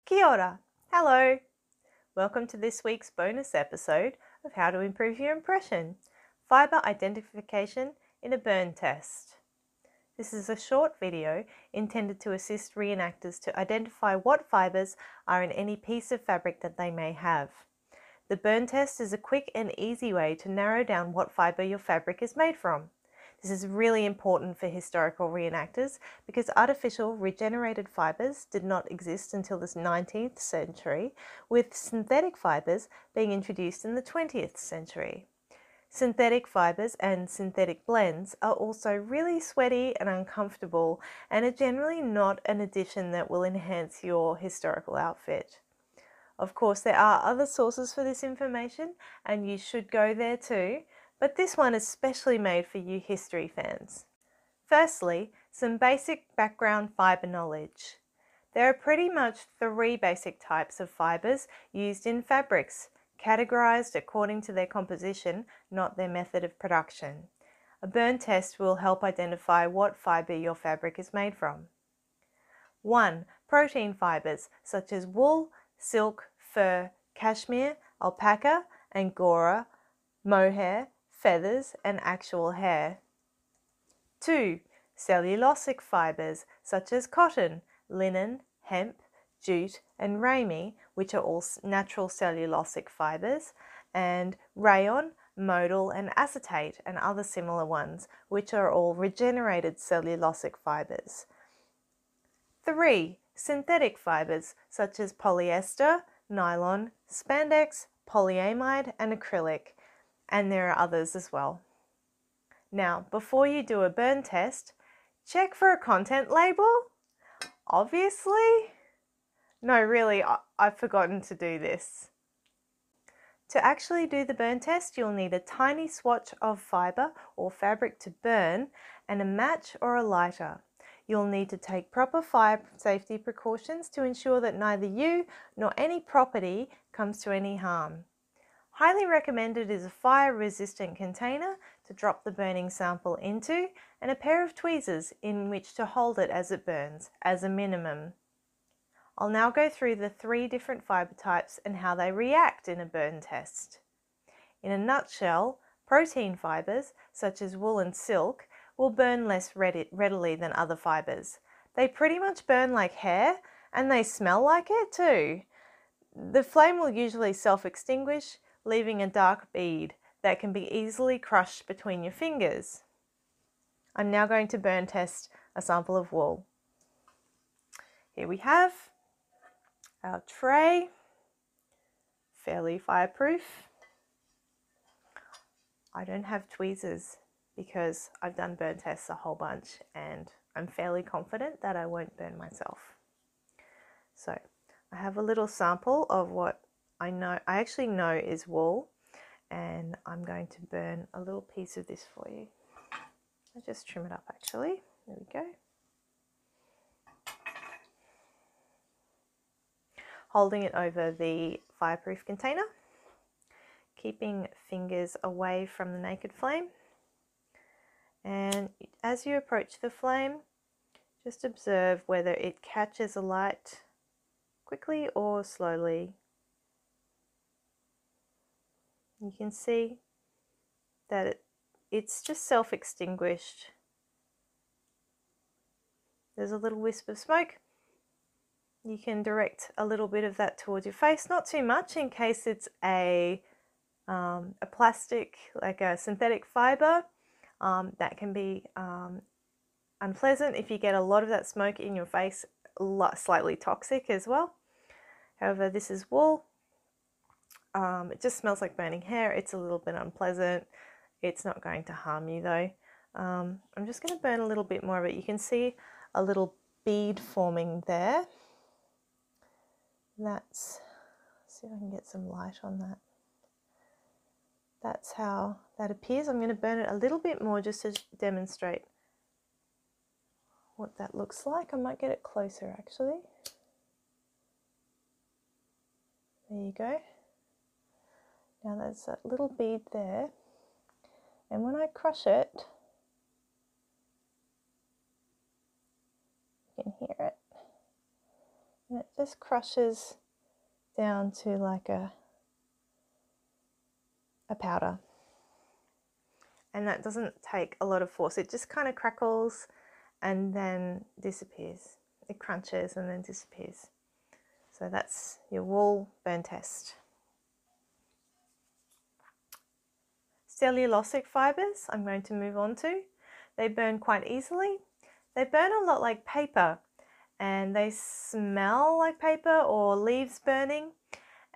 Kia ora. Hello. Welcome to this week's bonus episode of How to Improve Your Impression, Fibre Identification in a Burn Test. This is a short video intended to assist reenactors to identify what fibres are in any piece of fabric that they may have. The burn test is a quick and easy way to narrow down what fibre your fabric is made from. This is really important for historical reenactors because artificial regenerated fibres did not exist until the 19th century, with synthetic fibres being introduced in the 20th century. Synthetic fibres and synthetic blends are also really sweaty and uncomfortable and are generally not an addition that will enhance your historical outfit. Of course, there are other sources for this information and you should go there too, but this one is specially made for you history fans. Firstly, some basic background fibre knowledge. There are pretty much 3 basic types of fibres used in fabrics, categorised according to their composition, not their method of production. A burn test will help identify what fibre your fabric is made from. 1. Protein fibres such as wool, silk, fur, cashmere, alpaca, angora, mohair, feathers and actual hair. 2. Cellulosic fibres such as cotton, linen, hemp, jute and ramie, which are all natural cellulosic fibres, and rayon, modal and acetate and other similar ones, which are all regenerated cellulosic fibres. 3. Synthetic fibres such as polyester, nylon, spandex, polyamide and acrylic, and there are others as well. Now, before you do a burn test, check for a content label. Obviously. No, really, I've forgotten to do this. To actually do the burn test, you'll need a tiny swatch of fibre or fabric to burn and a match or a lighter. You'll need to take proper fire safety precautions to ensure that neither you nor any property comes to any harm. Highly recommended is a fire-resistant container to drop the burning sample into and a pair of tweezers in which to hold it as it burns, as a minimum. I'll now go through the 3 different fibre types and how they react in a burn test. In a nutshell, protein fibres, such as wool and silk, will burn less readily than other fibres. They pretty much burn like hair and they smell like it too. The flame will usually self-extinguish, leaving a dark bead that can be easily crushed between your fingers. I'm now going to burn test a sample of wool. Here we have our tray, fairly fireproof. I don't have tweezers because I've done burn tests a whole bunch and I'm fairly confident that I won't burn myself. So I have a little sample of what I actually know is wool, and I'm going to burn a little piece of this for you. I'll just trim it up actually. There we go. Holding it over the fireproof container, keeping fingers away from the naked flame. And as you approach the flame, just observe whether it catches a light quickly or slowly. You can see that it's just self-extinguished. There's a little wisp of smoke. You can direct a little bit of that towards your face, not too much in case it's a plastic, like a synthetic fibre. That can be unpleasant if you get a lot of that smoke in your face, slightly toxic as well. However, this is wool. It just smells like burning hair. It's a little bit unpleasant. It's not going to harm you though. I'm just going to burn a little bit more of it. You can see a little bead forming there. Let's see if I can get some light on that. That's how that appears. I'm going to burn it a little bit more just to demonstrate what that looks like. I might get it closer actually. There you go. Now there's that little bead there, and when I crush it, you can hear it. And it just crushes down to like a powder. And that doesn't take a lot of force. It just kind of crackles and then disappears. It crunches and then disappears. So that's your wool burn test. Cellulosic fibers I'm going to move on to. They burn quite easily. They burn a lot like paper, and they smell like paper or leaves burning,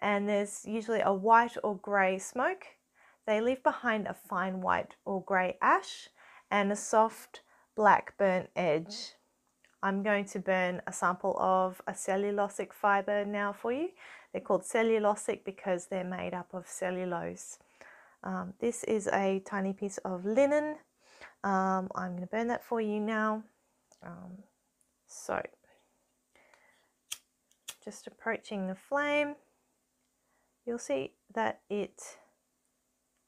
and there's usually a white or grey smoke. They leave behind a fine white or grey ash and a soft black burnt edge. I'm going to burn a sample of a cellulosic fiber now for you. They're called cellulosic because they're made up of cellulose. This is a tiny piece of linen. I'm going to burn that for you now. So, just approaching the flame, you'll see that it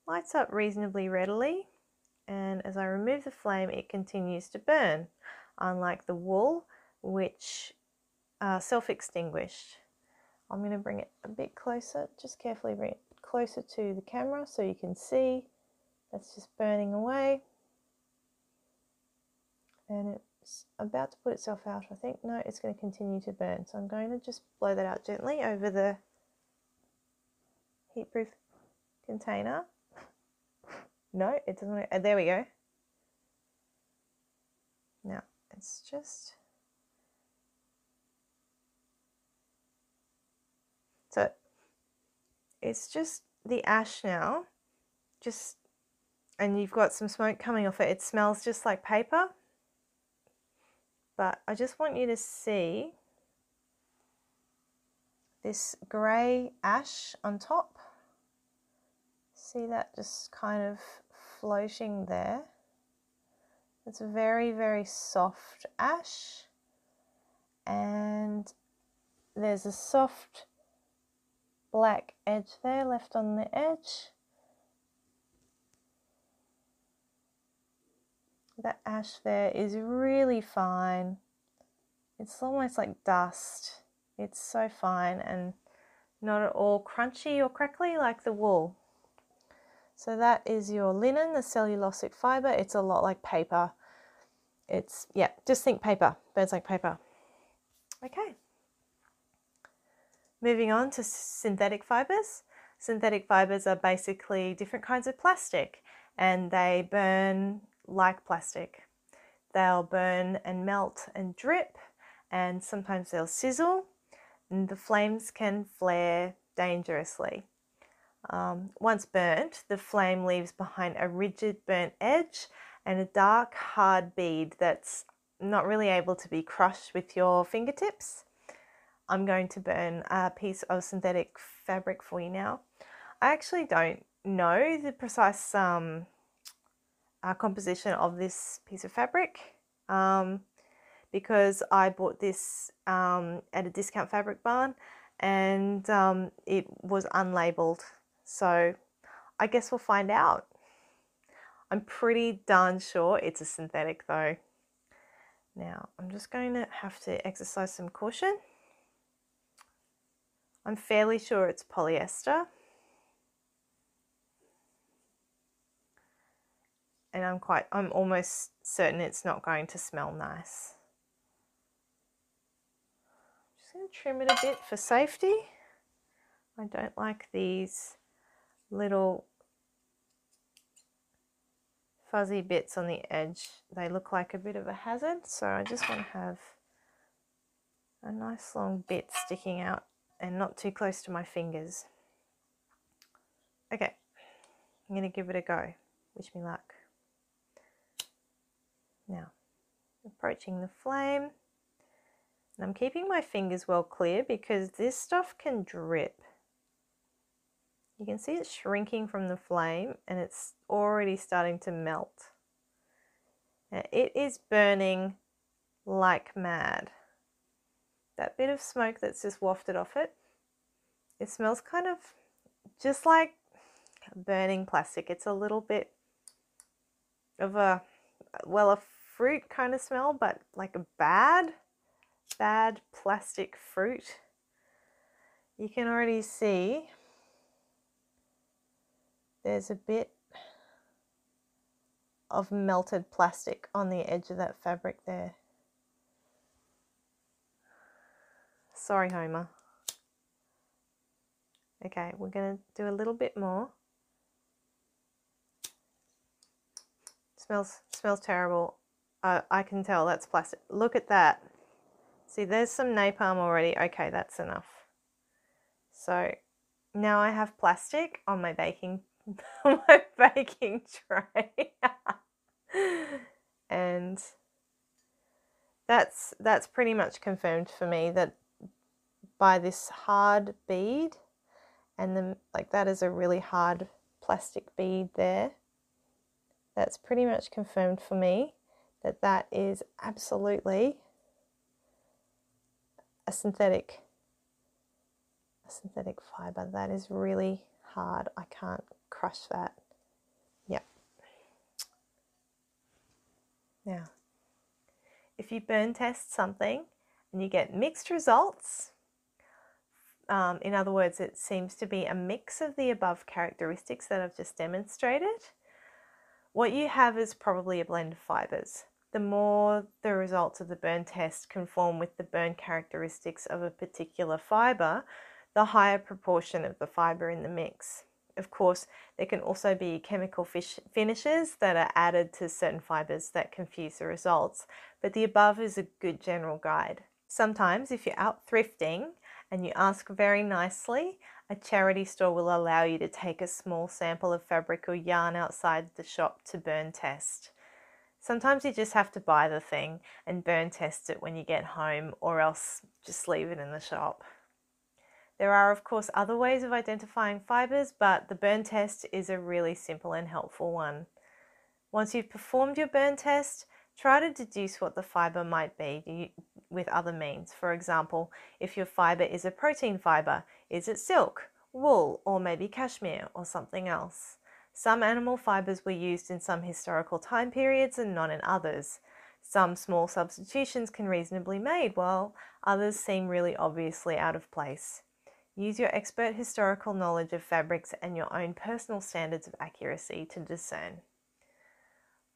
lights up reasonably readily, and as I remove the flame it continues to burn, unlike the wool, which self-extinguished. I'm going to bring it a bit closer, just carefully bring it closer to the camera so you can see. That's just burning away, and it's about to put itself out, I think. No, it's going to continue to burn, so I'm going to just blow that out gently over the heatproof container. No, it doesn't. There we go. Now it's just the ash now, and you've got some smoke coming off it. It smells just like paper, but I just want you to see this grey ash on top. See that just kind of floating there? It's a very, very soft ash, and there's a soft black edge there left on the edge. That ash there is really fine. It's almost like dust. It's so fine and not at all crunchy or crackly like the wool. So that is your linen, the cellulosic fiber. It's a lot like paper. It's, yeah, just think paper, burns like paper. Okay. Moving on to synthetic fibers. Synthetic fibers are basically different kinds of plastic, and they burn like plastic. They'll burn and melt and drip, and sometimes they'll sizzle, and the flames can flare dangerously. Once burnt, the flame leaves behind a rigid burnt edge and a dark, hard bead that's not really able to be crushed with your fingertips. I'm going to burn a piece of synthetic fabric for you now. I actually don't know the precise composition of this piece of fabric because I bought this at a discount fabric barn, and it was unlabeled. So I guess we'll find out. I'm pretty darn sure it's a synthetic though. Now I'm just going to have to exercise some caution. I'm fairly sure it's polyester. And I'm almost certain it's not going to smell nice. I'm just going to trim it a bit for safety. I don't like these little fuzzy bits on the edge. They look like a bit of a hazard, so I just want to have a nice long bit sticking out and not too close to my fingers. Okay, I'm going to give it a go. Wish me luck. Now, approaching the flame, and I'm keeping my fingers well clear because this stuff can drip. You can see it shrinking from the flame and it's already starting to melt. Now, it is burning like mad. That bit of smoke that's just wafted off it, it smells kind of just like burning plastic. It's a little bit of a fruit kind of smell, but like a bad. bad plastic fruit, you can already see there's a bit of melted plastic on the edge of that fabric there. Sorry, Homer. Okay, we're going to do a little bit more. Smells terrible. I can tell that's plastic. Look at that. See, there's some napalm already. Okay, that's enough. So now I have plastic on my baking tray. And that's pretty much confirmed for me that by this hard bead, and then like that is a really hard plastic bead there. That's pretty much confirmed for me that that is absolutely a synthetic fiber. That is really hard. I can't crush that. Yep. Now, if you burn test something and you get mixed results, in other words, it seems to be a mix of the above characteristics that I've just demonstrated, what you have is probably a blend of fibers. The more the results of the burn test conform with the burn characteristics of a particular fiber, the higher proportion of the fiber in the mix. Of course, there can also be chemical finishes that are added to certain fibers that confuse the results, but the above is a good general guide. Sometimes if you're out thrifting and you ask very nicely, a charity store will allow you to take a small sample of fabric or yarn outside the shop to burn test. Sometimes you just have to buy the thing and burn test it when you get home, or else just leave it in the shop. There are of course other ways of identifying fibers, but the burn test is a really simple and helpful one. Once you've performed your burn test, try to deduce what the fiber might be with other means. For example, if your fiber is a protein fiber, is it silk, wool, or maybe cashmere or something else? Some animal fibers were used in some historical time periods and not in others. Some small substitutions can reasonably be made, while others seem really obviously out of place. Use your expert historical knowledge of fabrics and your own personal standards of accuracy to discern.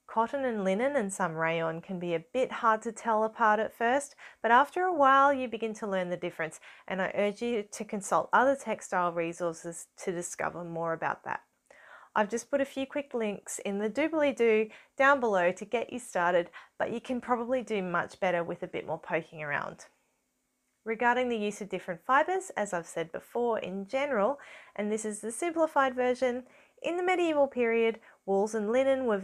Cotton and linen and some rayon can be a bit hard to tell apart at first, but after a while you begin to learn the difference, and I urge you to consult other textile resources to discover more about that. I've just put a few quick links in the doobly-doo down below to get you started, but you can probably do much better with a bit more poking around. Regarding the use of different fibers, as I've said before, in general, and this is the simplified version, in the medieval period, wools and linen were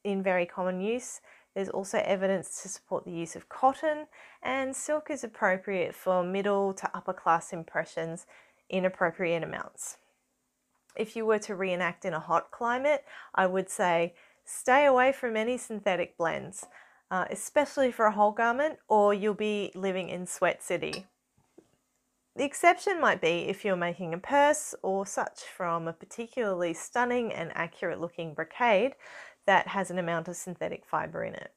in very common use. There's also evidence to support the use of cotton, and silk is appropriate for middle to upper class impressions in appropriate amounts. If you were to reenact in a hot climate, I would say stay away from any synthetic blends, especially for a whole garment, or you'll be living in Sweat City. The exception might be if you're making a purse or such from a particularly stunning and accurate looking brocade that has an amount of synthetic fibre in it.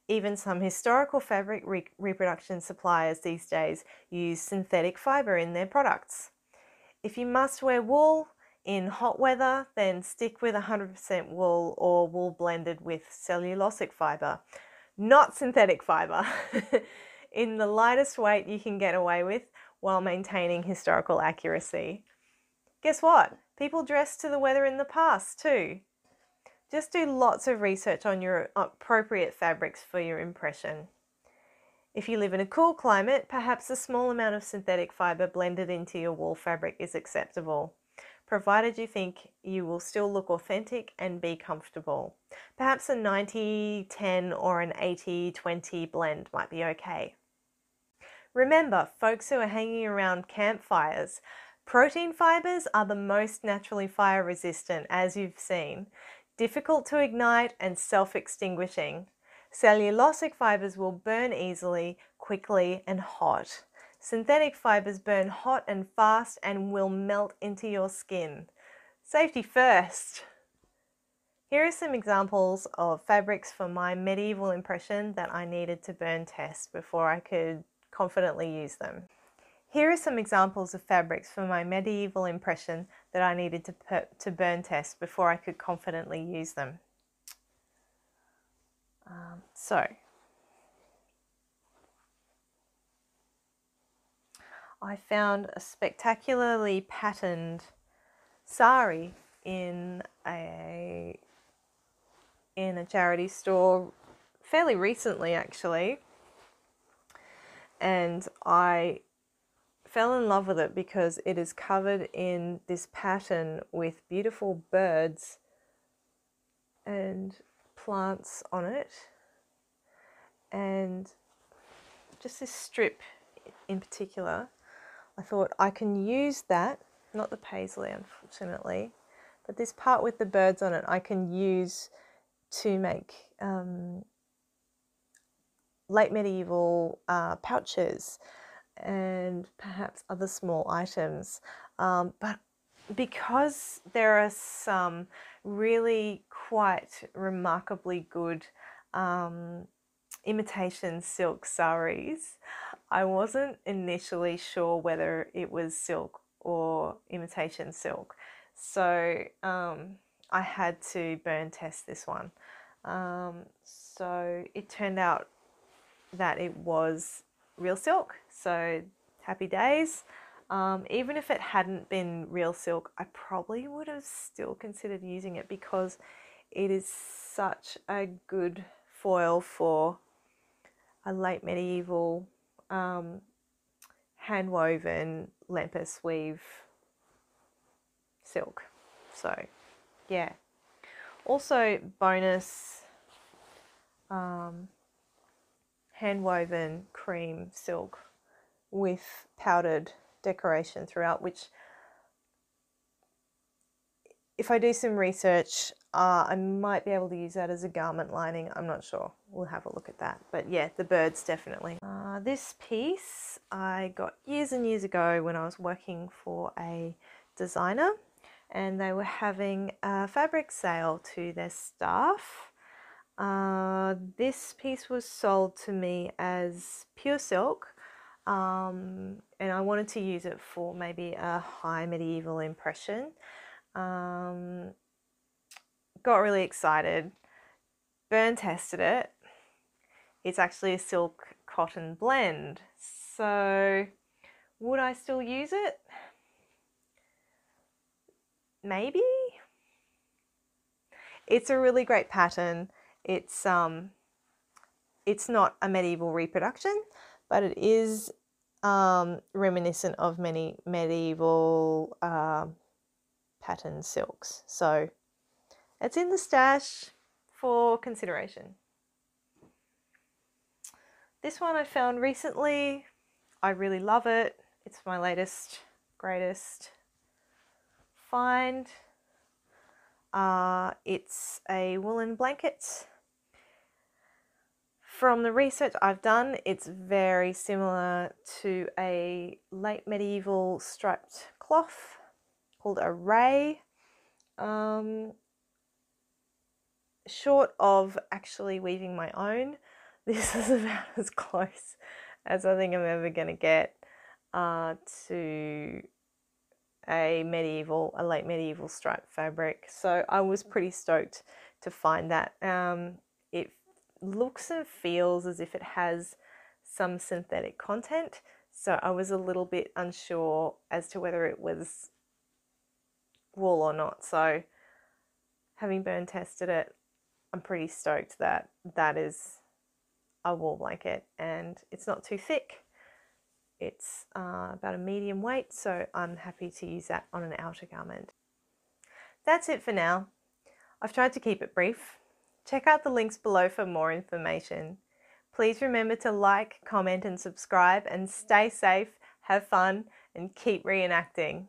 Even some historical fabric reproduction suppliers these days use synthetic fibre in their products. If you must wear wool in hot weather, then stick with 100% wool or wool blended with cellulosic fibre, not synthetic fibre, in the lightest weight you can get away with while maintaining historical accuracy. Guess what? People dressed to the weather in the past too. Just do lots of research on your appropriate fabrics for your impression. If you live in a cool climate, perhaps a small amount of synthetic fibre blended into your wool fabric is acceptable, provided you think you will still look authentic and be comfortable. Perhaps a 90-10 or an 80-20 blend might be okay. Remember, folks who are hanging around campfires, protein fibres are the most naturally fire resistant, as you've seen, difficult to ignite and self-extinguishing. Cellulosic fibres will burn easily, quickly and hot. Synthetic fibres burn hot and fast and will melt into your skin. Safety first. Here are some examples of fabrics for my medieval impression that I needed to burn test before I could confidently use them. Here are some examples of fabrics for my medieval impression that I needed to burn test before I could confidently use them. I found a spectacularly patterned sari in a charity store fairly recently, actually, and I fell in love with it because it is covered in this pattern with beautiful birds and plants on it, and just this strip in particular. I thought I can use that, not the paisley unfortunately, but this part with the birds on it I can use to make late medieval pouches and perhaps other small items. But because there are some really quite remarkably good imitation silk saris, I wasn't initially sure whether it was silk or imitation silk. So I had to burn test this one. So it turned out that it was real silk, so happy days. Even if it hadn't been real silk, I probably would have still considered using it because it is such a good foil for a late medieval hand-woven Lempus weave silk. So yeah, also bonus hand-woven cream silk with powdered decoration throughout, which if I do some research I might be able to use that as a garment lining. I'm not sure, we'll have a look at that, but yeah, the birds definitely. This piece I got years and years ago when I was working for a designer, and they were having a fabric sale to their staff. This piece was sold to me as pure silk, and I wanted to use it for maybe a high medieval impression. Got really excited, burn tested it. It's actually a silk cotton blend, so would I still use it? Maybe. It's a really great pattern. It's not a medieval reproduction, but it is reminiscent of many medieval pattern silks. So it's in the stash for consideration. This one I found recently. I really love it. It's my latest, greatest find. It's a woolen blanket. From the research I've done, it's very similar to a late medieval striped cloth called a ray. Short of actually weaving my own, this is about as close as I think I'm ever going to get to a late medieval striped fabric. So I was pretty stoked to find that. It looks and feels as if it has some synthetic content, so I was a little bit unsure as to whether it was wool or not. So having burn tested it, I'm pretty stoked that that is a wool blanket, and it's not too thick. It's about a medium weight, so I'm happy to use that on an outer garment. That's it for now. I've tried to keep it brief. Check out the links below for more information. Please remember to like, comment and subscribe, and stay safe, have fun and keep reenacting.